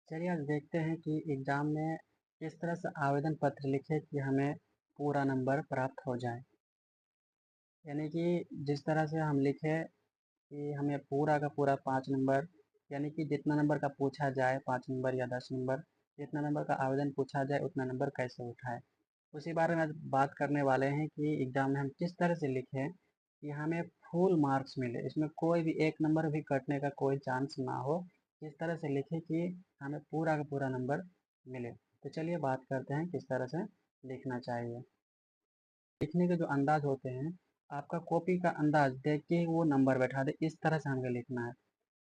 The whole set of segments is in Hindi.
चलिए आज देखते हैं कि एग्ज़ाम में किस तरह से आवेदन पत्र लिखें कि हमें पूरा नंबर प्राप्त हो जाए। यानी कि जिस तरह से हम लिखें कि हमें पूरा का पूरा 5 नंबर, यानी कि जितना नंबर का पूछा जाए 5 नंबर या 10 नंबर, जितना नंबर का आवेदन पूछा जाए उतना नंबर कैसे उठाएँ। उसी बारे में आज बात करने वाले हैं कि एग्ज़ाम में हम किस तरह से लिखें कि हमें फुल मार्क्स मिले, इसमें कोई भी 1 नंबर भी कटने का कोई चांस ना हो। किस तरह से लिखें कि हमें पूरा का पूरा नंबर मिले। तो चलिए बात करते हैं किस तरह से लिखना चाहिए। लिखने के जो अंदाज होते हैं, आपका कॉपी का अंदाज देख के ही वो नंबर बैठा दे, इस तरह से हमें लिखना है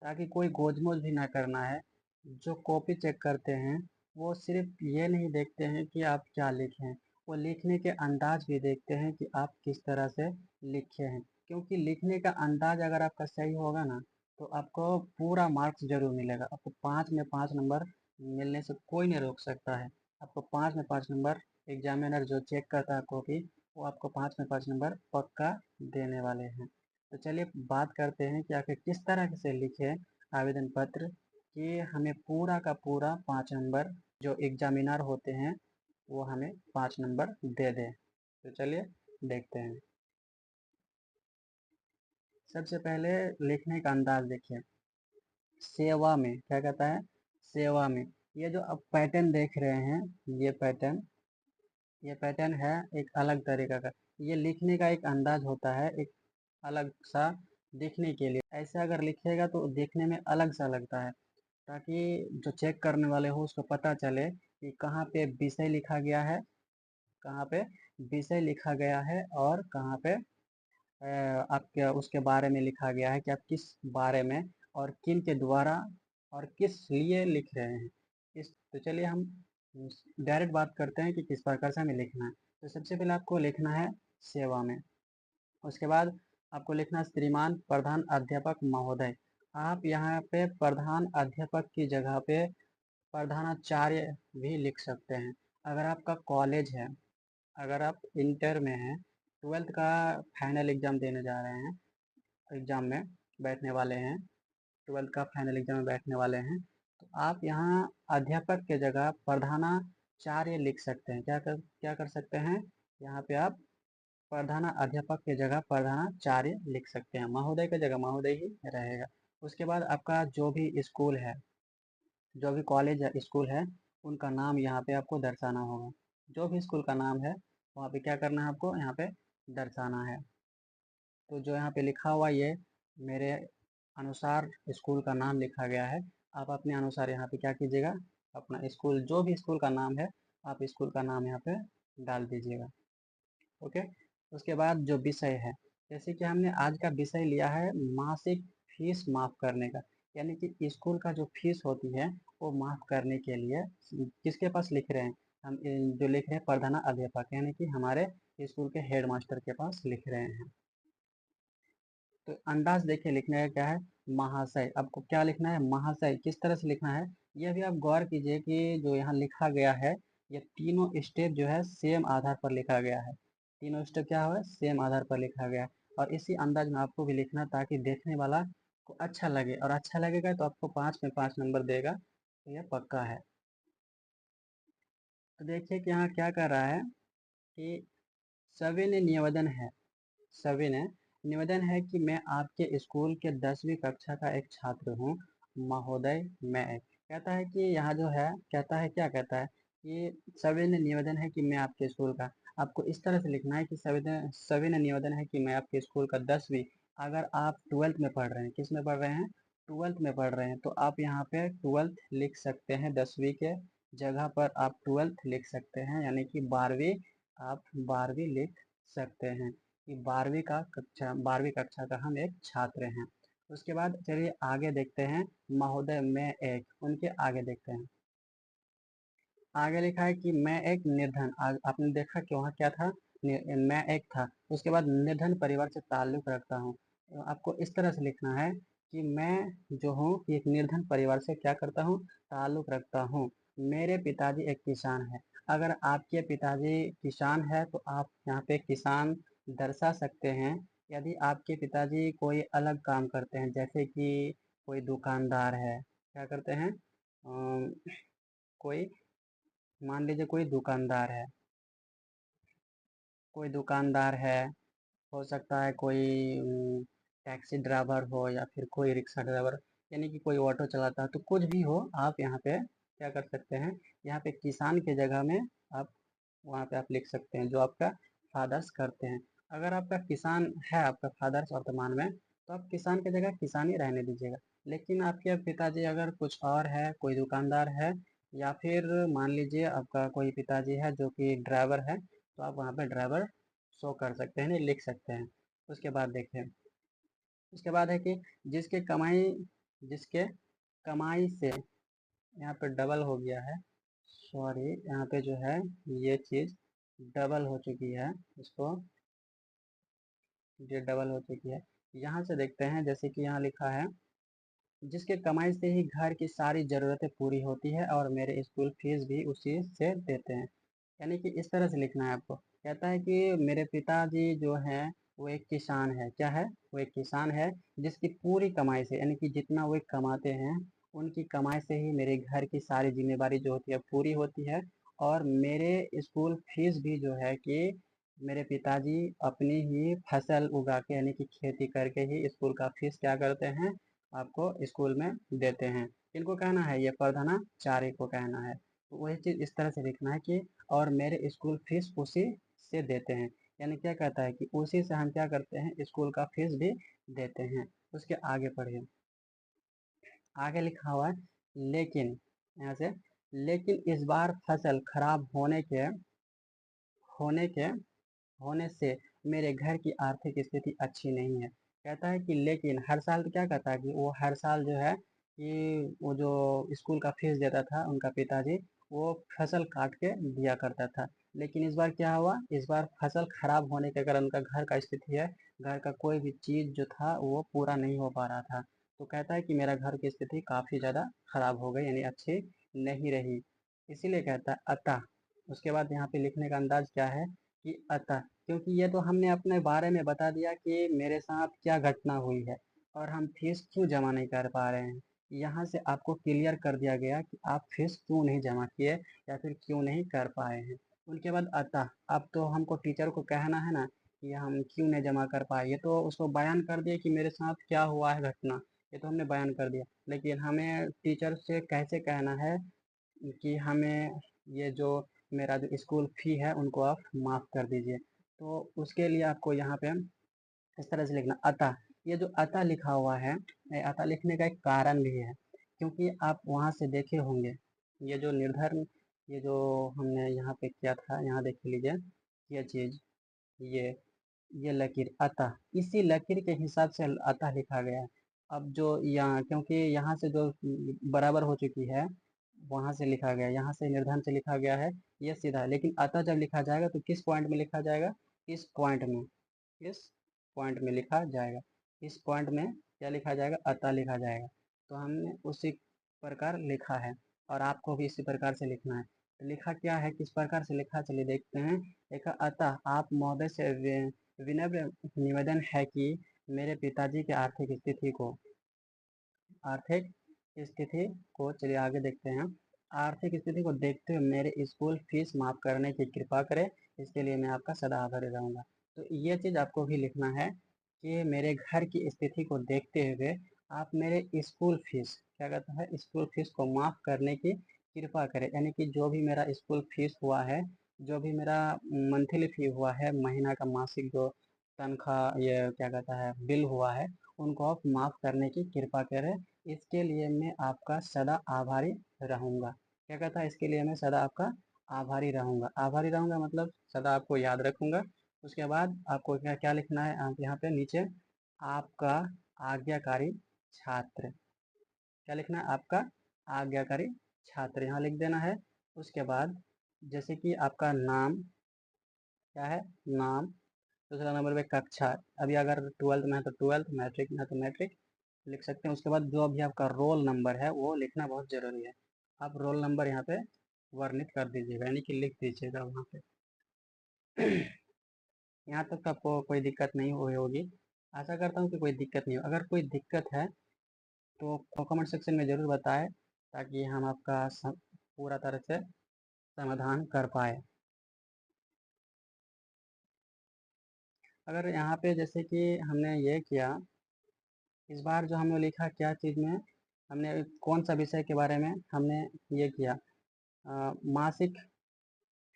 ताकि कोई गोज-मोज भी ना करना है। जो कॉपी चेक करते हैं वो सिर्फ ये नहीं देखते हैं कि आप क्या लिखे हैं, वो लिखने के अंदाज भी देखते हैं कि आप किस तरह से लिखे हैं। क्योंकि लिखने का अंदाज अगर आपका सही होगा ना तो आपको पूरा मार्क्स ज़रूर मिलेगा। आपको 5 में 5 नंबर मिलने से कोई नहीं रोक सकता है। आपको 5 में 5 नंबर एग्जामिनर जो चेक करता है कॉपी, वो आपको 5 में 5 नंबर पक्का देने वाले हैं। तो चलिए बात करते हैं कि आखिर किस तरह से लिखें आवेदन पत्र कि हमें पूरा का पूरा 5 नंबर जो एग्जामिनर होते हैं वो हमें 5 नंबर दे दें। तो चलिए देखते हैं। सबसे पहले लिखने का अंदाज देखिए। सेवा में क्या कहता है? सेवा में। ये जो आप पैटर्न देख रहे हैं, ये पैटर्न है एक अलग तरीका का। ये लिखने का एक अंदाज होता है, एक अलग सा दिखने के लिए। ऐसे अगर लिखिएगा तो देखने में अलग सा लगता है, ताकि जो चेक करने वाले हो उसको पता चले कि कहाँ पे विषय लिखा गया है, कहाँ पे विषय लिखा गया है और कहाँ पे आपके उसके बारे में लिखा गया है कि आप किस बारे में और किन के द्वारा और किस लिए लिख रहे हैं। इस तो चलिए हम डायरेक्ट बात करते हैं कि किस प्रकार से हमें लिखना है। तो सबसे पहले आपको लिखना है सेवा में। उसके बाद आपको लिखना है श्रीमान प्रधान अध्यापक महोदय। आप यहाँ पे प्रधान अध्यापक की जगह पे प्रधानाचार्य भी लिख सकते हैं। अगर आपका कॉलेज है, अगर आप इंटर में हैं, 12th का फाइनल एग्ज़ाम देने जा रहे हैं, एग्ज़ाम में बैठने वाले हैं, 12th का फाइनल एग्ज़ाम में बैठने वाले हैं, तो आप यहाँ अध्यापक के जगह प्रधानाचार्य लिख सकते हैं। क्या कर सकते हैं? यहाँ पे आप प्रधानाध्यापक की जगह प्रधानाचार्य लिख सकते हैं। महोदय की जगह महोदय ही रहेगा। उसके बाद आपका जो भी स्कूल है, जो भी कॉलेज है, स्कूल है, उनका नाम यहाँ पे आपको दर्शाना होगा। जो भी स्कूल का नाम है वहाँ पे क्या करना है, आपको यहाँ पे दर्शाना है। तो जो यहाँ पे लिखा हुआ ये मेरे अनुसार स्कूल का नाम लिखा गया है। आप अपने अनुसार यहाँ पे क्या कीजिएगा, अपना स्कूल जो भी स्कूल का नाम है आप स्कूल का नाम यहाँ पे डाल दीजिएगा। ओके। उसके बाद जो विषय है, जैसे कि हमने आज का विषय लिया है मासिक फीस माफ करने का, यानी कि स्कूल का जो फीस होती है वो माफ करने के लिए किसके पास लिख रहे हैं हम? जो लिख रहे हैं प्रधानाध्यापक, यानी कि हमारे स्कूल के हेड मास्टर के पास लिख रहे हैं। तो अंदाज देखिए लिखने का क्या है, महाशय। आपको क्या लिखना है? महाशय। किस तरह से लिखना है यह भी आप गौर कीजिए कि जो यहाँ लिखा गया है ये तीनों स्टेप जो है सेम आधार पर लिखा गया है। तीनों स्टेप क्या हुआ? सेम आधार पर लिखा गया है। और इसी अंदाज में आपको भी लिखना ताकि देखने वाला को अच्छा लगे, और अच्छा लगेगा तो आपको 5 में 5 नंबर देगा, तो यह पक्का है। तो देखिए कि यहाँ क्या कर रहा है कि सविनय निवेदन है, सविनय निवेदन है कि मैं आपके स्कूल के 10वीं कक्षा का एक छात्र हूँ महोदय। मैं एक कहता है कि यहाँ जो है कहता है, क्या कहता है कि सविनय निवेदन है कि मैं आपके स्कूल का, आपको इस तरह से लिखना है कि सविनय सविनय निवेदन है कि मैं आपके स्कूल का 10वीं, अगर आप 12th में पढ़ रहे हैं, किस में पढ़ रहे हैं? 12th में पढ़ रहे हैं, तो आप यहाँ पे 12th लिख सकते हैं। 10वीं के जगह पर आप 12th लिख सकते हैं, यानी कि 12वीं आप 12वीं लिख सकते हैं कि 12वीं कक्षा का हम एक छात्र हैं। उसके बाद चलिए आगे देखते हैं, महोदय मैं एक, उनके आगे देखते हैं। आगे लिखा है कि मैं एक निर्धन, आपने देखा कि वहाँ क्या था? मैं एक था। उसके बाद निर्धन परिवार से ताल्लुक रखता हूँ। तो आपको इस तरह से लिखना है कि मैं जो हूँ एक निर्धन परिवार से क्या करता हूँ? ताल्लुक रखता हूँ। मेरे पिताजी एक किसान है। अगर आपके पिताजी किसान है तो आप यहाँ पे किसान दर्शा सकते हैं। यदि आपके पिताजी कोई अलग काम करते हैं, जैसे कि कोई दुकानदार है, क्या करते हैं? अम, कोई मान लीजिए कोई दुकानदार है, हो सकता है कोई टैक्सी ड्राइवर हो या फिर कोई रिक्शा ड्राइवर, यानी कि कोई ऑटो चलाता है, तो कुछ भी हो आप यहाँ पे क्या कर सकते हैं, यहाँ पे किसान के जगह में आप वहाँ पे आप लिख सकते हैं जो आपका फादर्स करते हैं। अगर आपका किसान है आपका फादर्स वर्तमान में, तो आप किसान की जगह किसान ही रहने दीजिएगा। लेकिन आपके पिताजी अगर कुछ और है, कोई दुकानदार है, या फिर मान लीजिए आपका कोई पिताजी है जो कि ड्राइवर है, तो आप वहाँ पे ड्राइवर शो कर सकते हैं, नहीं लिख सकते हैं। उसके बाद देखें, उसके बाद है कि जिसके कमाई जिसके कमाई से, यहाँ पे डबल हो गया है, सॉरी यहाँ पे जो है ये चीज़ डबल हो चुकी है, इसको ये डबल हो चुकी है। यहाँ से देखते हैं, जैसे कि यहाँ लिखा है जिसके कमाई से ही घर की सारी ज़रूरतें पूरी होती है और मेरे स्कूल फीस भी उसी से देते हैं। यानी कि इस तरह से लिखना है आपको। कहता है कि मेरे पिताजी जो हैं वो एक किसान है, क्या है, वो एक किसान है जिसकी पूरी कमाई से, यानी कि जितना वो कमाते हैं उनकी कमाई से ही मेरे घर की सारी जिम्मेदारी जो होती है पूरी होती है। और मेरे स्कूल फीस भी जो है कि मेरे पिताजी अपनी ही फसल उगा के, यानी कि खेती करके ही स्कूल का फीस क्या करते हैं, आपको स्कूल में देते हैं। इनको कहना है, ये प्रधानाचार्य को कहना है। तो वही चीज़ इस तरह से लिखना है कि और मेरे स्कूल फीस उसी से देते हैं। यानी क्या कहता है कि उसी से हम क्या करते हैं, स्कूल का फीस भी देते हैं। उसके आगे पढ़िए, आगे लिखा हुआ है लेकिन, यहाँ से लेकिन इस बार फसल खराब होने के होने से मेरे घर की आर्थिक स्थिति अच्छी नहीं है। कहता है कि लेकिन हर साल, तो क्या कहता है कि वो हर साल जो है कि वो जो स्कूल का फीस देता था उनका पिताजी, वो फसल काट के दिया करता था। लेकिन इस बार क्या हुआ, इस बार फसल खराब होने के कारण उनका घर का स्थिति है, घर का कोई भी चीज़ जो था वो पूरा नहीं हो पा रहा था। तो कहता है कि मेरा घर की स्थिति काफ़ी ज़्यादा खराब हो गई, यानी अच्छी नहीं रही। इसीलिए कहता है अतः, उसके बाद यहाँ पे लिखने का अंदाज क्या है कि अतः, क्योंकि ये तो हमने अपने बारे में बता दिया कि मेरे साथ क्या घटना हुई है और हम फीस क्यों जमा नहीं कर पा रहे हैं। यहाँ से आपको क्लियर कर दिया गया कि आप फीस क्यों नहीं जमा किए या फिर क्यों नहीं कर पाए हैं। उनके बाद अतः, अब तो हमको टीचर को कहना है ना कि हम क्यों नहीं जमा कर पाए। ये तो उसको बयान कर दिया कि मेरे साथ क्या हुआ है घटना, ये तो हमने बयान कर दिया। लेकिन हमें टीचर से कैसे कहना है कि हमें ये जो मेरा जो स्कूल फ़ी है उनको आप माफ़ कर दीजिए। तो उसके लिए आपको यहाँ पे इस तरह से लिखना अतः। ये जो अतः लिखा हुआ है, ये अतः लिखने का एक कारण भी है, क्योंकि आप वहाँ से देखे होंगे ये जो निर्धर्म, ये जो हमने यहाँ पे किया था, यहाँ देख लीजिए ये चीज़, ये ये लकीर अतः, इसी लकीर के हिसाब से अतः लिखा गया है। अब जो यहाँ, क्योंकि यहाँ से जो बराबर हो चुकी है, वहाँ से लिखा गया, यहाँ से निर्धन से लिखा गया है, ये सीधा है। लेकिन अतः जब लिखा जाएगा तो किस पॉइंट में लिखा जाएगा, इस पॉइंट में, इस पॉइंट में लिखा जाएगा। इस पॉइंट में क्या लिखा जाएगा, अतः लिखा जाएगा। तो हमने उसी प्रकार लिखा है और आपको भी इसी प्रकार से लिखना है। तो लिखा क्या है, किस प्रकार से लिखा, चलिए देखते हैं। लिखा अतः आप महोदय से विनम्र निवेदन है कि मेरे पिताजी की आर्थिक स्थिति को चलिए आगे देखते हैं। आर्थिक स्थिति को देखते हुए मेरे स्कूल फीस माफ करने की कृपा करें, इसके लिए मैं आपका सदा आभारी रहूँगा। तो ये चीज़ आपको भी लिखना है कि मेरे घर की स्थिति को देखते हुए आप मेरे स्कूल फीस, क्या कहता है, स्कूल फीस को माफ़ करने की कृपा करें। यानी कि जो भी मेरा स्कूल फीस हुआ है, जो भी मेरा मंथली फी हुआ है, महीना का मासिक जो तनख्वाह, ये क्या कहता है, बिल हुआ है, उनको आप माफ़ करने की कृपा करें। इसके लिए मैं आपका सदा आभारी रहूँगा। क्या कहता है, इसके लिए मैं सदा आपका आभारी रहूँगा। आभारी रहूँगा मतलब सदा आपको याद रखूँगा। उसके बाद आपको क्या क्या लिखना है, आप यहाँ पे नीचे आपका आज्ञाकारी छात्र, क्या लिखना है, आपका आज्ञाकारी छात्र यहाँ लिख देना है। उसके बाद जैसे कि आपका नाम क्या है, नाम, दूसरा नंबर पे कक्षा, अभी अगर ट्वेल्थ में है तो ट्वेल्थ, मैट्रिक में है तो मैट्रिक लिख सकते हैं। उसके बाद जो अभी आपका रोल नंबर है वो लिखना बहुत ज़रूरी है। आप रोल नंबर यहाँ पे वर्णित कर दीजिएगा, यानी कि लिख दीजिएगा वहाँ पे। यहाँ तक तो आपको कोई दिक्कत नहीं हुई होगी, आशा करता हूँ कि कोई दिक्कत नहीं हो। अगर कोई दिक्कत है तो कमेंट सेक्शन में ज़रूर बताएं। ताकि हम आपका पूरा तरह से समाधान कर पाए। अगर यहाँ पे जैसे कि हमने ये किया, इस बार जो हमने लिखा क्या चीज़ में, हमने कौन सा विषय के बारे में हमने ये किया, मासिक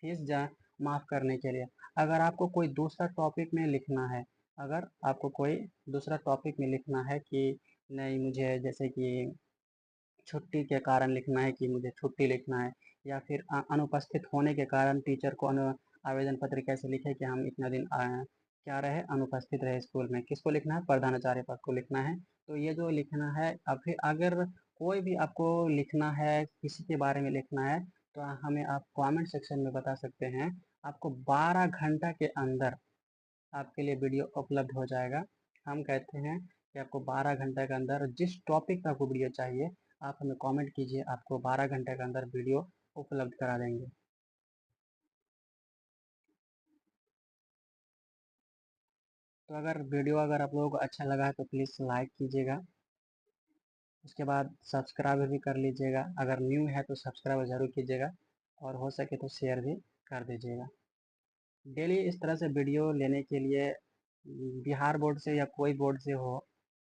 फीस जा माफ़ करने के लिए। अगर आपको कोई दूसरा टॉपिक में लिखना है, अगर आपको कोई दूसरा टॉपिक में लिखना है कि नहीं, मुझे जैसे कि छुट्टी के कारण लिखना है कि मुझे छुट्टी लिखना है, या फिर अनुपस्थित होने के कारण टीचर को आवेदन पत्र कैसे लिखे कि हम इतना दिन क्या रहे, अनुपस्थित रहे स्कूल में, किसको लिखना है, प्रधानाचार्य पद को लिखना है। तो ये जो लिखना है, अब फिर अगर कोई भी आपको लिखना है, किसी के बारे में लिखना है, तो हमें आप कमेंट सेक्शन में बता सकते हैं। आपको 12 घंटा के अंदर आपके लिए वीडियो उपलब्ध हो जाएगा। हम कहते हैं कि आपको 12 घंटे के अंदर जिस टॉपिक का आपको वीडियो चाहिए, आप हमें कमेंट कीजिए, आपको 12 घंटे के अंदर वीडियो उपलब्ध करा देंगे। तो अगर वीडियो अगर आप लोगों को अच्छा लगा है तो प्लीज़ लाइक कीजिएगा। उसके बाद सब्सक्राइब भी कर लीजिएगा, अगर न्यू है तो सब्सक्राइब ज़रूर कीजिएगा, और हो सके तो शेयर भी कर दीजिएगा। डेली इस तरह से वीडियो लेने के लिए बिहार बोर्ड से या कोई बोर्ड से हो,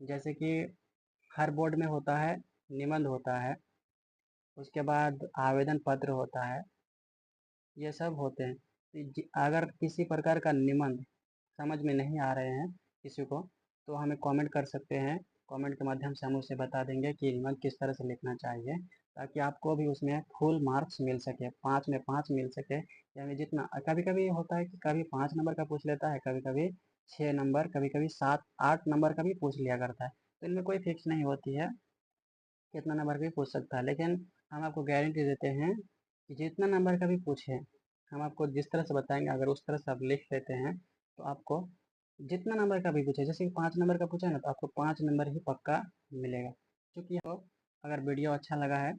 जैसे कि हर बोर्ड में होता है, निबंध होता है, उसके बाद आवेदन पत्र होता है, ये सब होते हैं। अगर किसी प्रकार का निबंध समझ में नहीं आ रहे हैं किसी को, तो हमें कमेंट कर सकते हैं। कमेंट के माध्यम से हम उसे बता देंगे कि निबंध किस तरह से लिखना चाहिए, ताकि आपको भी उसमें फुल मार्क्स मिल सके, 5 में 5 मिल सके। यानी जितना कभी कभी होता है कि कभी 5 नंबर का पूछ लेता है, कभी कभी 6 नंबर, कभी कभी 7 8 नंबर का भी पूछ लिया करता है। तो इनमें कोई फिक्स नहीं होती है, कितना नंबर भी पूछ सकता है। लेकिन हम आपको गारंटी देते हैं कि जितना नंबर का भी पूछे, हम आपको जिस तरह से बताएंगे, अगर उस तरह से आप लिख लेते हैं, तो आपको जितना नंबर का भी पूछे, जैसे कि 5 नंबर का पूछा ना, तो आपको 5 नंबर ही पक्का मिलेगा। क्योंकि आपको अगर वीडियो अच्छा लगा है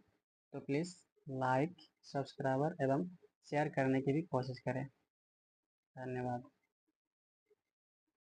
तो प्लीज़ लाइक, सब्सक्राइबर एवं शेयर करने की भी कोशिश करें। धन्यवाद।